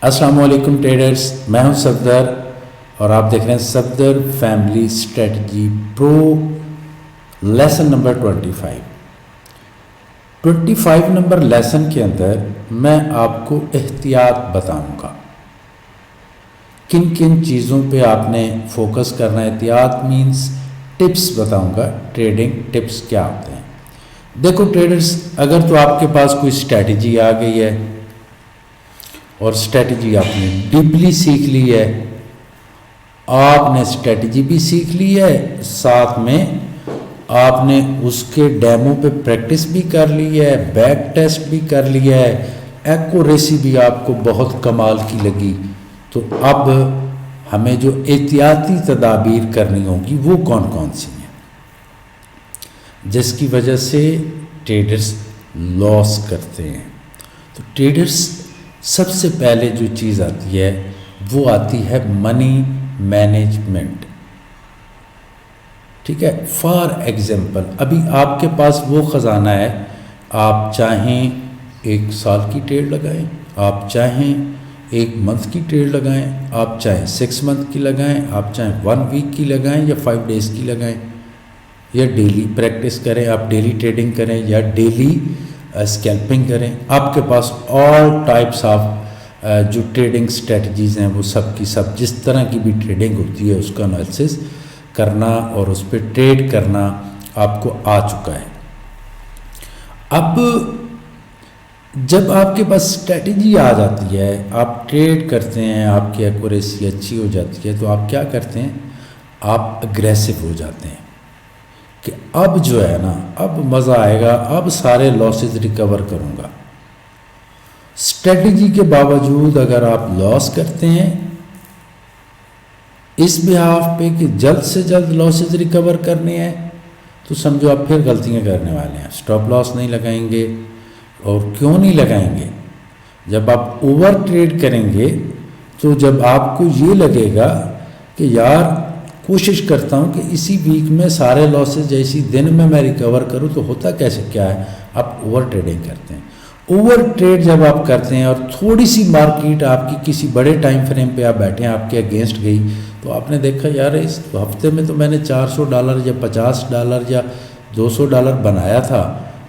السلام علیکم ٹریڈرز، میں ہوں صفدر اور آپ دیکھ رہے ہیں صفدر فیملی اسٹریٹجی پرو لیسن نمبر 25 نمبر لیسن کے اندر میں آپ کو احتیاط بتاؤں گا کن کن چیزوں پہ آپ نے فوکس کرنا ہے۔ احتیاط مینس ٹپس بتاؤں گا، ٹریڈنگ ٹپس کیا ہوتے ہیں۔ دیکھو ٹریڈرز، اگر تو آپ کے پاس کوئی اسٹریٹجی آ گئی ہے اور اسٹریٹجی آپ نے ڈیپلی سیکھ لی ہے، آپ نے اسٹریٹجی بھی سیکھ لی ہے، ساتھ میں آپ نے اس کے ڈیمو پہ پریکٹس بھی کر لی ہے، بیک ٹیسٹ بھی کر لیا ہے، ایکوریسی بھی آپ کو بہت کمال کی لگی، تو اب ہمیں جو احتیاطی تدابیر کرنی ہوگی وہ کون کون سی ہیں جس کی وجہ سے ٹریڈرز لاس کرتے ہیں۔ تو ٹریڈرز سب سے پہلے جو چیز آتی ہے وہ آتی ہے منی مینجمنٹ، ٹھیک ہے۔ فار ایگزامپل ابھی آپ کے پاس وہ خزانہ ہے، آپ چاہیں 1 سال کی ٹریڈ لگائیں، آپ چاہیں 1 منتھ کی ٹریڈ لگائیں، آپ چاہیں 6 منتھ کی لگائیں، آپ چاہیں 1 ویک کی لگائیں یا 5 ڈیز کی لگائیں، یا ڈیلی پریکٹس کریں، آپ ڈیلی ٹریڈنگ کریں یا ڈیلی اسکیلپنگ کریں۔ آپ کے پاس آل ٹائپس آف جو ٹریڈنگ اسٹریٹجیز ہیں وہ سب کی سب، جس طرح کی بھی ٹریڈنگ ہوتی ہے اس کا انالیسس کرنا اور اس پہ ٹریڈ کرنا آپ کو آ چکا ہے۔ اب جب آپ کے پاس اسٹریٹجی آ جاتی ہے، آپ ٹریڈ کرتے ہیں، آپ کی ایکوریسی اچھی ہو جاتی ہے، تو آپ کیا کرتے ہیں، آپ اگریسو ہو جاتے ہیں کہ اب جو ہے نا، اب مزہ آئے گا، اب سارے لاسز ریکور کروں گا۔ اسٹریٹجی کے باوجود اگر آپ لاس کرتے ہیں اس بہاف پہ کہ جلد سے جلد لاسز ریکور کرنے ہیں، تو سمجھو آپ پھر غلطیاں کرنے والے ہیں، سٹاپ لاس نہیں لگائیں گے۔ اور کیوں نہیں لگائیں گے؟ جب آپ اوور ٹریڈ کریں گے تو جب آپ کو یہ لگے گا کہ یار کوشش کرتا ہوں کہ اسی ویک میں سارے لاسز یا اسی دن میں ریکور کروں، تو ہوتا کیسے کیا ہے، آپ اوور ٹریڈنگ کرتے ہیں۔ اوور ٹریڈ جب آپ کرتے ہیں اور تھوڑی سی مارکیٹ آپ کی کسی بڑے ٹائم فریم پہ آپ بیٹھے ہیں، آپ کے اگینسٹ گئی، تو آپ نے دیکھا یار اس ہفتے میں تو میں نے $400 یا $50 یا $200 بنایا تھا،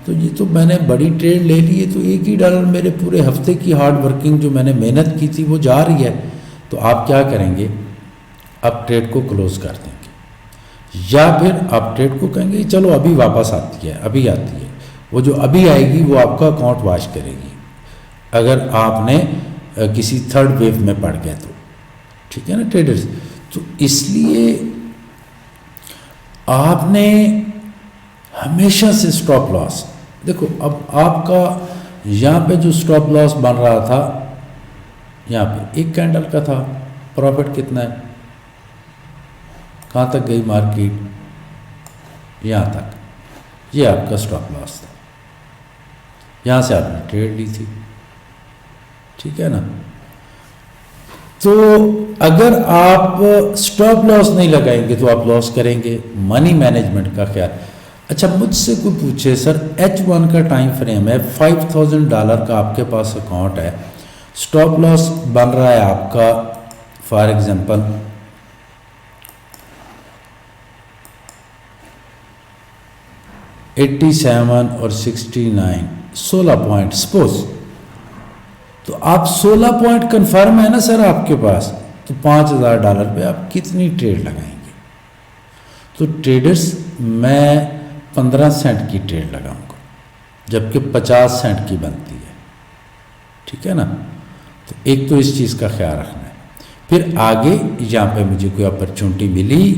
تو یہ تو میں نے بڑی ٹریڈ لے لی ہے، تو $1 میرے پورے ہفتے کی ہارڈ ورکنگ جو میں نے محنت کی تھی وہ جا رہی ہے۔ تو آپ کیا کریں گے، آپ ٹریڈ کو کلوز کر دیں گے، یا پھر آپ ٹریڈ کو کہیں گے چلو ابھی واپس آتی ہے، ابھی آتی ہے، وہ جو ابھی آئے گی وہ آپ کا اکاؤنٹ واش کرے گی اگر آپ نے کسی تھرڈ ویو میں پڑ گئے تو، ٹھیک ہے نا ٹریڈرز۔ تو اس لیے آپ نے ہمیشہ سے سٹاپ لاس، دیکھو اب آپ کا یہاں پہ جو سٹاپ لاس بن رہا تھا، یہاں پہ 1 کینڈل کا تھا، پروفٹ کتنا ہے، کہاں تک گئی مارکیٹ، یہاں تک، یہ آپ کا سٹاپ لاس تھا، یہاں سے آپ نے ٹریڈ لی تھی، ٹھیک ہے نا۔ تو اگر آپ سٹاپ لاس نہیں لگائیں گے تو آپ لاس کریں گے۔ منی مینجمنٹ کا خیال، اچھا مجھ سے کوئی پوچھے سر H1 کا ٹائم فریم ہے، $5000 کا آپ کے پاس اکاؤنٹ ہے، سٹاپ لاس بن رہا ہے آپ کا فار ایگزامپل 87 اور 69، 16 پوائنٹ سپوز، تو آپ 16 پوائنٹ کنفرم ہے نا سر آپ کے پاس، تو $5000 پہ آپ کتنی ٹریڈ لگائیں گے؟ تو ٹریڈرز میں 15 سینٹ کی ٹریڈ لگاؤں گا، جبکہ 50 سینٹ کی بنتی ہے، ٹھیک ہے نا۔ تو ایک تو اس چیز کا خیال رکھنا ہے۔ پھر آگے یہاں پہ مجھے کوئی اپرچونٹی ملی،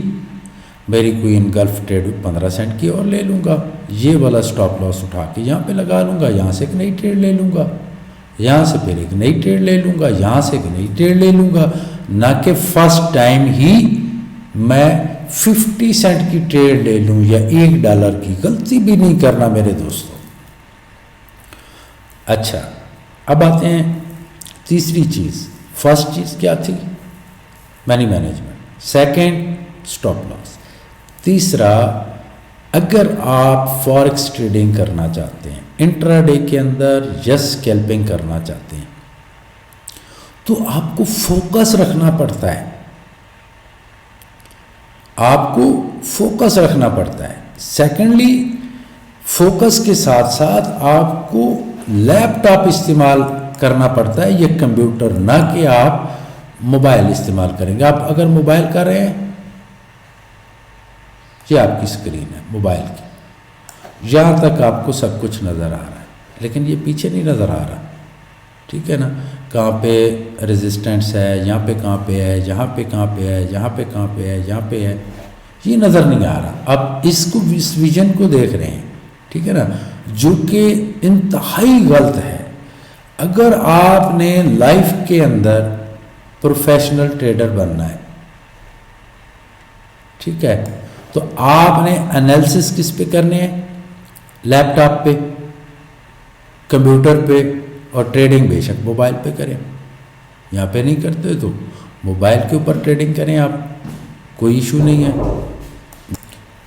میری کوئی انگلف ٹریڈ 15 سینٹ کی اور لے لوں گا، یہ والا سٹاپ لاس اٹھا کے یہاں پہ لگا لوں گا، یہاں سے ایک نئی ٹریڈ لے لوں گا، یہاں سے پھر ایک نئی ٹریڈ لے لوں گا، یہاں سے ایک نئی ٹریڈ لے لوں گا، نہ کہ فرسٹ ٹائم ہی میں 50 سینٹ کی ٹریڈ لے لوں یا $1 کی۔ غلطی بھی نہیں کرنا میرے دوستوں۔ اچھا اب آتے ہیں تیسری چیز، فرسٹ چیز کیا تھی، منی مینجمنٹ، سیکنڈ سٹاپ لاس، تیسرا اگر آپ فوریکس ٹریڈنگ کرنا چاہتے ہیں، انٹرا ڈے کے اندر یا اسکیلپنگ کرنا چاہتے ہیں، تو آپ کو فوکس رکھنا پڑتا ہے، آپ کو فوکس رکھنا پڑتا ہے۔ سیکنڈلی فوکس کے ساتھ ساتھ آپ کو لیپ ٹاپ استعمال کرنا پڑتا ہے، یہ کمپیوٹر، نہ کہ آپ موبائل استعمال کریں گے۔ آپ اگر موبائل کر رہے ہیں، یہ آپ کی اسکرین ہے موبائل کی، یہاں تک آپ کو سب کچھ نظر آ رہا ہے، لیکن یہ پیچھے نہیں نظر آ رہا، ٹھیک ہے نا؟ کہاں پہ ریزسٹنس ہے، یہاں پہ کہاں پہ ہے، یہاں پہ کہاں پہ ہے، یہاں پہ کہاں پہ ہے، یہاں پہ ہے، یہ نظر نہیں آ رہا۔ اب اس ویژن کو دیکھ رہے ہیں، ٹھیک ہے نا، جو کہ انتہائی غلط ہے۔ اگر آپ نے لائف کے اندر پروفیشنل ٹریڈر بننا ہے، ٹھیک ہے، تو آپ نے انالیسس کس پہ کرنے ہیں؟ لیپ ٹاپ پہ، کمپیوٹر پہ، اور ٹریڈنگ بے شک موبائل پہ کریں۔ یہاں پہ نہیں کرتے تو موبائل کے اوپر ٹریڈنگ کریں، آپ کوئی ایشو نہیں ہے۔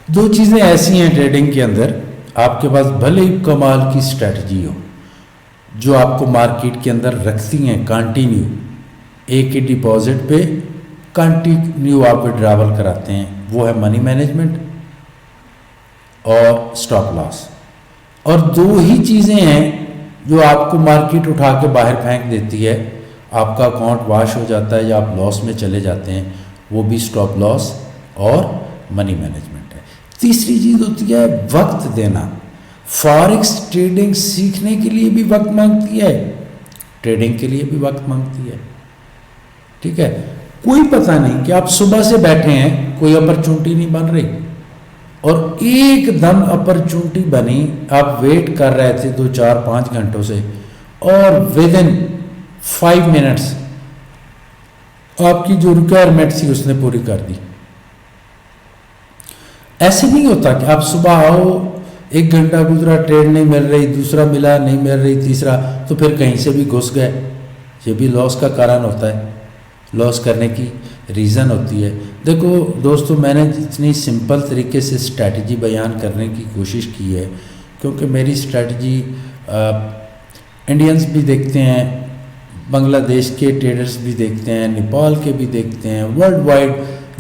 دو چیزیں ایسی ہیں ٹریڈنگ کے اندر، آپ کے پاس بھلے ہی کمال کی اسٹریٹجی ہو جو آپ کو مارکیٹ کے اندر رکھتی ہیں کنٹینیو، ایک ہی ڈپازٹ پہ کنٹینیو آپ ڈراول کراتے ہیں، وہ ہے منی مینجمنٹ اور اسٹاپ لاس، اور دو ہی چیزیں ہیں جو آپ کو مارکیٹ اٹھا کے باہر پھینک دیتی ہے، آپ کا اکاؤنٹ واش ہو جاتا ہے یا آپ لاس میں چلے جاتے ہیں، وہ بھی اسٹاپ لاس اور منی مینجمنٹ ہے۔ تیسری چیز ہوتی ہے وقت دینا۔ فارکس ٹریڈنگ سیکھنے کے لیے بھی وقت مانگتی ہے، ٹریڈنگ کے لیے بھی وقت مانگتی ہے، ٹھیک ہے۔ کوئی پتہ نہیں کہ آپ صبح سے بیٹھے ہیں، کوئی اپرچونٹی نہیں بن رہی، اور ایک دم اپرچونٹی بنی، آپ ویٹ کر رہے تھے 2 4 5 گھنٹوں سے، اور ودن 5 منٹس آپ کی جو ریکوائرمنٹ تھی اس نے پوری کر دی۔ ایسے نہیں ہوتا کہ آپ صبح آؤ، 1 گھنٹہ گزرا، ٹریڈ نہیں مل رہی، دوسرا ملا نہیں مل رہی، تیسرا، تو پھر کہیں سے بھی گھس گئے۔ یہ بھی لاس کا کارن ہوتا ہے، لاس کرنے کی ریزن ہوتی ہے۔ دیکھو دوستو، میں نے اتنی سمپل طریقے سے اسٹریٹجی بیان کرنے کی کوشش کی ہے، کیونکہ میری اسٹریٹجی انڈینز بھی دیکھتے ہیں، بنگلہ دیش کے ٹریڈرز بھی دیکھتے ہیں، نیپال کے بھی دیکھتے ہیں، ورلڈ وائڈ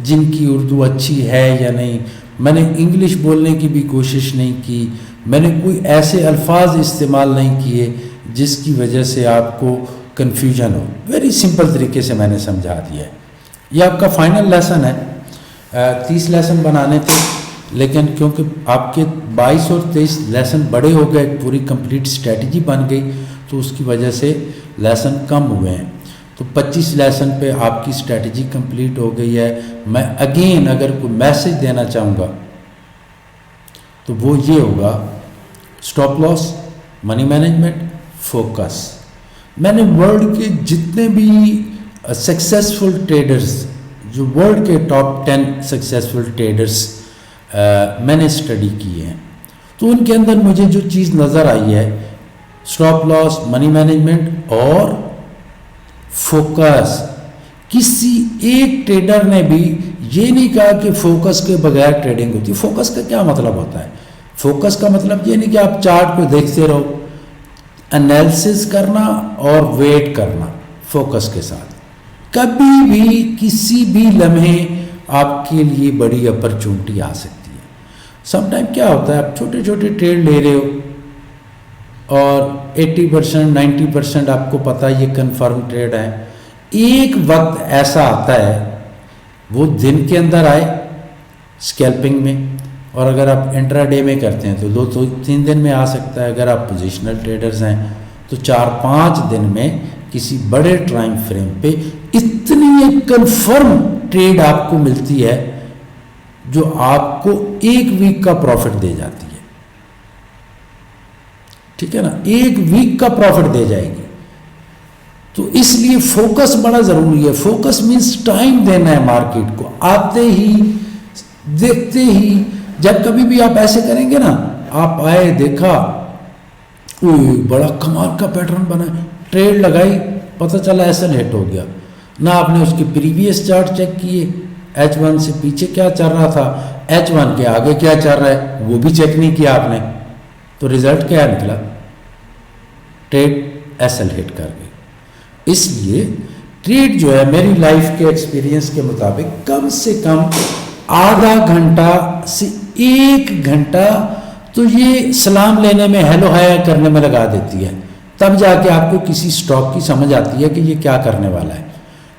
جن کی اردو اچھی ہے یا نہیں۔ میں نے انگلش بولنے کی بھی کوشش نہیں کی، میں نے کوئی ایسے الفاظ استعمال نہیں کیے جس کی وجہ سے آپ کو کنفیوژن ہو۔ ویری سمپل طریقے سے میں نے سمجھا دیا ہے۔ یہ آپ کا فائنل لیسن ہے، 30 لیسن بنانے تھے، لیکن کیونکہ آپ کے 22 اور 23 لیسن بڑے ہو گئے، پوری کمپلیٹ اسٹریٹجی بن گئی، تو اس کی وجہ سے لیسن کم ہوئے ہیں۔ تو 25 لیسن پہ آپ کی اسٹریٹجی کمپلیٹ ہو گئی ہے۔ میں اگین اگر کوئی میسج دینا چاہوں گا تو وہ یہ ہوگا: اسٹاپ لاس، منی مینجمنٹ، فوکس۔ میں نے ورلڈ کے جتنے بھی سکسیسفل ٹریڈرز، جو ورلڈ کے ٹاپ 10 سکسیسفل ٹریڈرز میں نے اسٹڈی کیے ہیں، تو ان کے اندر مجھے جو چیز نظر آئی ہے، اسٹاپ لاس، منی مینجمنٹ اور فوکس۔ کسی ایک ٹریڈر نے بھی یہ نہیں کہا کہ فوکس کے بغیر ٹریڈنگ ہوتی ہے۔ فوکس کا کیا مطلب ہوتا ہے؟ فوکس کا مطلب یہ نہیں کہ آپ چارٹ کو دیکھتے رہو، انالیسس کرنا اور ویٹ کرنا فوکس کے ساتھ۔ کبھی بھی کسی بھی لمحے آپ کے لیے بڑی اپرچونٹی آ سکتی ہے۔ سم ٹائم کیا ہوتا ہے، آپ چھوٹے چھوٹے ٹریڈ لے رہے ہو اور 80% 90% آپ کو پتہ یہ کنفرم ٹریڈ ہے۔ ایک وقت ایسا آتا ہے، وہ دن کے اندر آئے اسکیلپنگ میں، اور اگر آپ انٹرا ڈے میں کرتے ہیں تو 2-3 دن میں آ سکتا ہے۔ اگر آپ پوزیشنل ٹریڈرز ہیں تو 4-5 دن میں کسی بڑے ٹائم فریم پہ اتنی کنفرم ٹریڈ آپ کو ملتی ہے جو آپ کو 1 ویک کا پروفٹ دے جاتی ہے، ٹھیک ہے نا، 1 ویک کا پروفٹ دے جائے گی۔ تو اس لیے فوکس بڑا ضروری ہے۔ فوکس مینس ٹائم دینا ہے مارکیٹ کو، آتے ہی دیکھتے ہی۔ جب کبھی بھی آپ ایسے کریں گے نا، آپ آئے، دیکھا، بڑا کمال کا پیٹرن بنا، ٹریڈ لگائی، پتہ چلا ایسل ہٹ ہو گیا، نہ آپ نے اس کے پریویس چارٹ چیک کیے، H1 سے پیچھے کیا چل رہا تھا، H1 کے آگے کیا چل رہا ہے وہ بھی چیک نہیں کیا آپ نے، تو ریزلٹ کیا نکلا؟ ٹریڈ ایسل ہٹ کر گئی۔ اس لیے ٹریڈ جو ہے میری لائف کے ایکسپیرینس کے مطابق کم سے کم آدھا گھنٹہ سے 1 گھنٹہ تو یہ سلام لینے میں، ہیلو ہایا کرنے میں لگا دیتی ہے، تب جا کے آپ کو کسی سٹاک کی سمجھ آتی ہے کہ یہ کیا کرنے والا ہے۔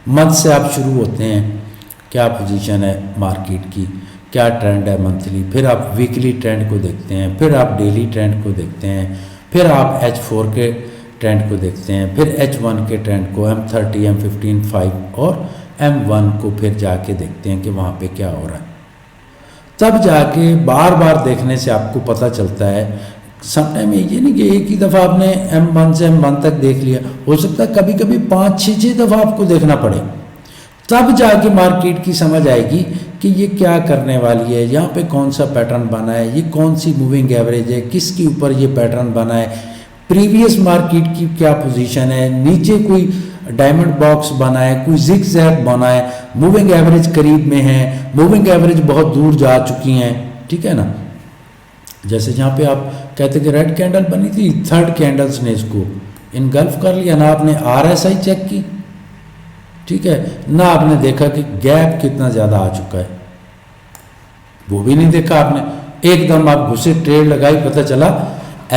منتھ سے آپ شروع ہوتے ہیں، کیا پوزیشن ہے مارکیٹ کی، کیا ٹرینڈ ہے منتھلی، پھر آپ ویکلی ٹرینڈ کو دیکھتے ہیں، پھر آپ ڈیلی ٹرینڈ کو دیکھتے ہیں، پھر آپ H4 کے ٹرینڈ کو دیکھتے ہیں، پھر H1 کے ٹرینڈ کو، M30 M15 5 اور M1 کو پھر جا کے دیکھتے ہیں کہ وہاں پہ کیا ہو رہا ہے۔ تب جا کے بار بار دیکھنے سے آپ کو پتہ چلتا ہے۔ سم ٹائم یہ نہیں کہ ایک ہی دفعہ آپ نے M1 سے M1 تک دیکھ لیا، ہو سکتا ہے کبھی کبھی 5-6 دفعہ آپ کو دیکھنا پڑے، تب جا کے مارکیٹ کی سمجھ آئے گی کہ یہ کیا کرنے والی ہے، یہاں پہ کون سا پیٹرن بنا ہے، یہ کون سی موونگ ایوریج ہے، کس کے اوپر یہ پیٹرن بنا ہے، پریویس مارکیٹ کی کیا پوزیشن ہے، نیچے کوئی ڈائمنڈ باکس بنا ہے، کوئی زگ زیگ بنا ہے، موونگ ایوریج قریب میں ہے، موونگ ایوریج بہت دور جا چکی ہیں، ٹھیک ہے نا۔ جیسے جہاں پہ آپ کہتے کہ ریڈ کینڈل بنی تھی، 3rd کینڈلز نے اس کو انگلف کر لیا، نہ آپ نے RSI چیک کی، ٹھیک ہے، نہ آپ نے دیکھا کہ گیپ کتنا زیادہ آ چکا ہے، وہ بھی نہیں دیکھا آپ نے، ایک دم آپ گھسے ٹریڈ لگائی، پتہ چلا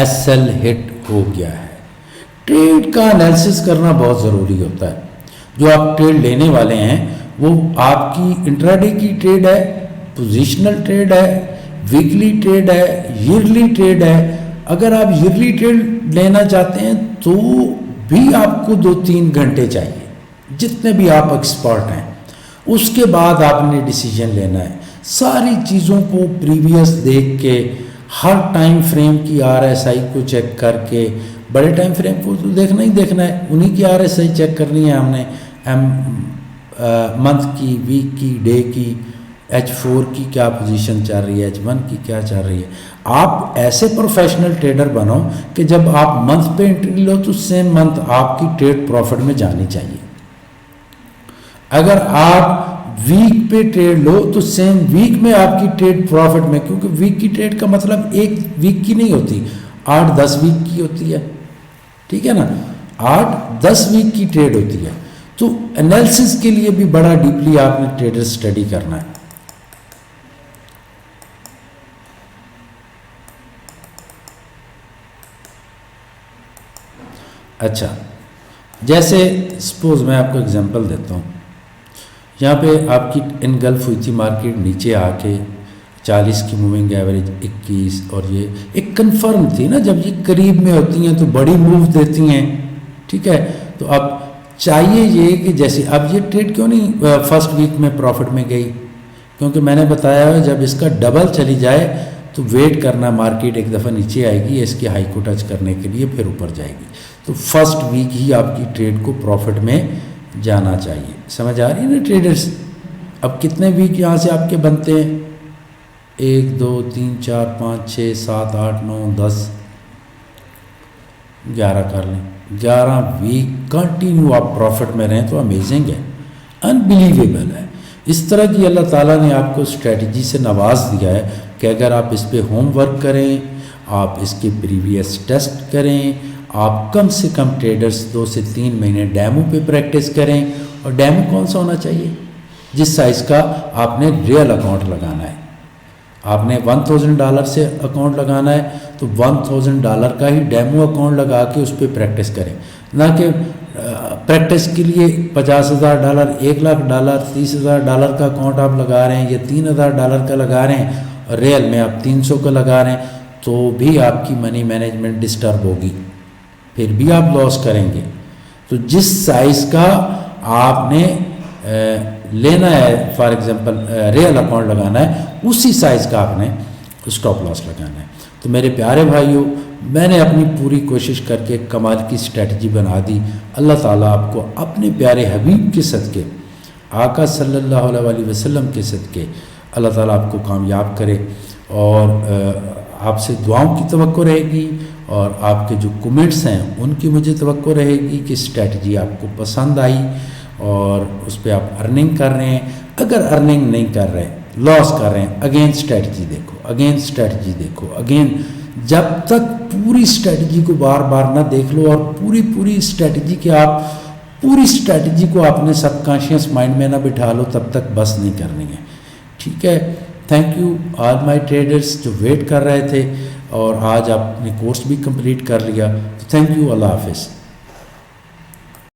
SL ہٹ ہو گیا ہے۔ ٹریڈ کا انالیسس کرنا بہت ضروری ہوتا ہے۔ جو آپ ٹریڈ لینے والے ہیں وہ آپ کی انٹراڈے کی ٹریڈ ہے، پوزیشنل ٹریڈ ہے، ویکلی ٹریڈ ہے، ایئرلی ٹریڈ ہے۔ اگر آپ ایئرلی ٹریڈ لینا چاہتے ہیں تو بھی آپ کو 2-3 گھنٹے چاہیے، جتنے بھی آپ ایکسپرٹ ہیں۔ اس کے بعد آپ نے ڈیسیجن لینا ہے، ساری چیزوں کو پریویس دیکھ کے، ہر ٹائم فریم کی RSI کو چیک کر کے، بڑے ٹائم فریم کو تو دیکھنا ہی دیکھنا ہے، انہی کی RSI چیک کرنی ہے ہم نے، منتھ کی، ویک کی، ڈے کی، H4 کی کیا پوزیشن چل رہی ہے، H1 کی کیا چل رہی ہے۔ آپ ایسے پروفیشنل ٹریڈر بنو کہ جب آپ منتھ پہ انٹری لو تو سیم منتھ آپ کی ٹریڈ پروفٹ میں جانی چاہیے۔ اگر آپ ویک پہ ٹریڈ لو تو سیم ویک میں آپ کی ٹریڈ پروفٹ میں، کیونکہ ویک کی ٹریڈ کا مطلب 1 ویک کی نہیں ہوتی، 8-10 ویک کی ہوتی ہے، ٹھیک ہے نا، 8-10 ویک کی ٹریڈ ہوتی ہے۔ تو انالیسس کے لیے بھی بڑا ڈیپلی آپ نے ٹریڈر اسٹڈی کرنا ہے۔ اچھا، جیسے سپوز میں آپ کو اگزامپل دیتا ہوں، یہاں پہ آپ کی انگلف ہوئی تھی مارکیٹ، نیچے آ کے 40 کی موونگ ایوریج 21، اور یہ ایک کنفرم تھی نا، جب یہ قریب میں ہوتی ہیں تو بڑی موو دیتی ہیں، ٹھیک ہے۔ تو اب چاہیے یہ کہ جیسے اب یہ ٹریڈ کیوں نہیں فرسٹ ویک میں پروفٹ میں گئی، کیونکہ میں نے بتایا ہے جب اس کا ڈبل چلی جائے تو ویٹ کرنا، مارکیٹ ایک دفعہ نیچے آئے گی اس کی ہائی کو ٹچ کرنے کے لیے، پھر اوپر جائے گی، تو فرسٹ ویک ہی آپ کی ٹریڈ کو پروفٹ میں جانا چاہیے۔ سمجھ آ رہی ہے نا ٹریڈرز؟ اب کتنے ویک یہاں سے آپ کے بنتے ہیں؟ 1 2 3 4 5 6 7 8 9 10 11 کر لیں، 11 ویک کنٹینیو آپ پروفٹ میں رہیں تو امیزنگ ہے، انبلیویبل ہے۔ اس طرح کی اللہ تعالیٰ نے آپ کو اسٹریٹجی سے نواز دیا ہے کہ اگر آپ اس پہ ہوم ورک کریں، آپ اس کے پریویس ٹیسٹ کریں، آپ کم سے کم ٹریڈرز 2 سے 3 مہینے ڈیمو پہ پریکٹس کریں، اور ڈیمو کون سا ہونا چاہیے؟ جس سائز کا آپ نے ریئل اکاؤنٹ لگانا ہے۔ آپ نے $1000 سے اکاؤنٹ لگانا ہے تو $1000 کا ہی ڈیمو اکاؤنٹ لگا کے اس پہ پریکٹس کریں، نہ کہ پریکٹس کے لیے $50,000 $1,00,000 $30,000 کا اکاؤنٹ آپ لگا رہے ہیں، یا $3,000 کا لگا رہے ہیں، اور ریئل میں آپ 300 کا لگا رہے ہیں، تو بھی آپ کی منی مینجمنٹ ڈسٹرب ہوگی، پھر بھی آپ لاس کریں گے۔ تو جس سائز کا آپ نے لینا ہے، فار ایگزامپل ریئل اکاؤنٹ لگانا ہے، اسی سائز کا آپ نے اسٹاپ لاس لگانا ہے۔ تو میرے پیارے بھائیوں، میں نے اپنی پوری کوشش کر کے کمال کی اسٹریٹجی بنا دی۔ اللہ تعالیٰ آپ کو اپنے پیارے حبیب کے صدقے، آقا صلی اللہ علیہ وسلم کے صدقے، اللہ تعالیٰ آپ کو کامیاب کرے، اور آپ سے دعاؤں کی توقع رہے گی، اور آپ کے جو کمنٹس ہیں ان کی مجھے توقع رہے گی کہ اسٹریٹجی آپ کو پسند آئی اور اس پہ آپ ارننگ کر رہے ہیں۔ اگر ارننگ نہیں کر رہے، لاس کر رہے ہیں، اگین اسٹریٹجی دیکھو، اگین اسٹریٹجی دیکھو، اگین، جب تک پوری اسٹریٹجی کو بار بار نہ دیکھ لو اور پوری اسٹریٹجی کے آپ پوری اسٹریٹجی کو آپ نے سب کانشیس مائنڈ میں نہ بٹھا لو تب تک بس نہیں کرنی ہے. ٹھیک ہے. Thank you all my traders جو ویٹ کر رہے تھے اور آج آپ نے کورس بھی کمپلیٹ کر لیا. Thank you. اللہ حافظ.